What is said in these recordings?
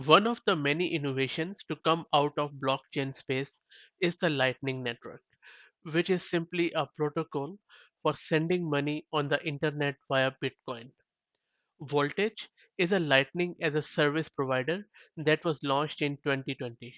One of the many innovations to come out of blockchain space is the Lightning Network, which is simply a protocol for sending money on the internet via Bitcoin. Voltage is a Lightning as a service provider that was launched in 2020.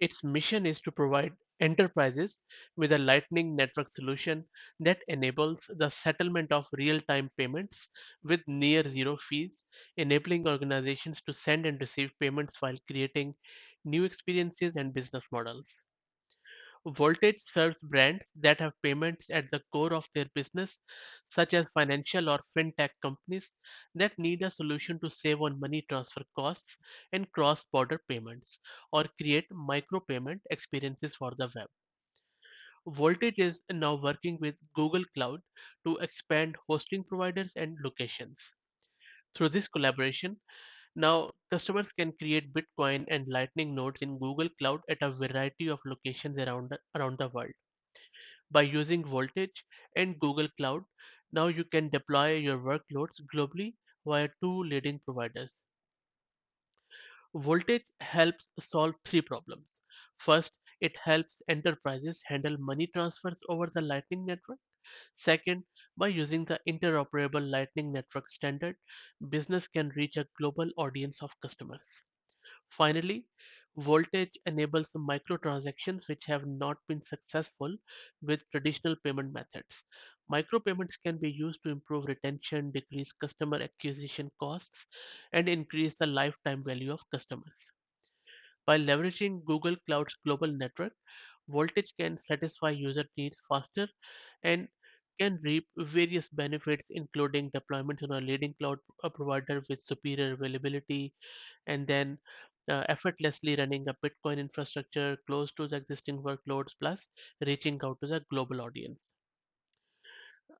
Its mission is to provide enterprises with a Lightning Network solution that enables the settlement of real-time payments with near zero fees, enabling organizations to send and receive payments while creating new experiences and business models. Voltage serves brands that have payments at the core of their business, such as financial or fintech companies that need a solution to save on money transfer costs and cross-border payments, or create micropayment experiences for the web. Voltage is now working with Google Cloud to expand hosting providers and locations. Through this collaboration, now customers can create Bitcoin and Lightning nodes in Google Cloud at a variety of locations around the world. By using Voltage and Google Cloud, now you can deploy your workloads globally via two leading providers. Voltage helps solve three problems. First, it helps enterprises handle money transfers over the Lightning Network. Second, by using the interoperable Lightning Network standard, business can reach a global audience of customers. Finally, Voltage enables the microtransactions which have not been successful with traditional payment methods. Micropayments can be used to improve retention, decrease customer acquisition costs, and increase the lifetime value of customers. By leveraging Google Cloud's global network, Voltage can satisfy user needs faster and can reap various benefits, including deployment on a leading cloud provider with superior availability, and then effortlessly running a Bitcoin infrastructure close to the existing workloads, plus reaching out to the global audience.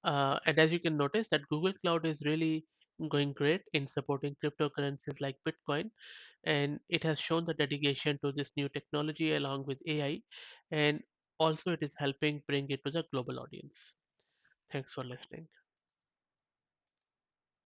And as you can notice that Google Cloud is really going great in supporting cryptocurrencies like Bitcoin, and it has shown the dedication to this new technology along with AI, and also it is helping bring it to the global audience. Thanks for listening.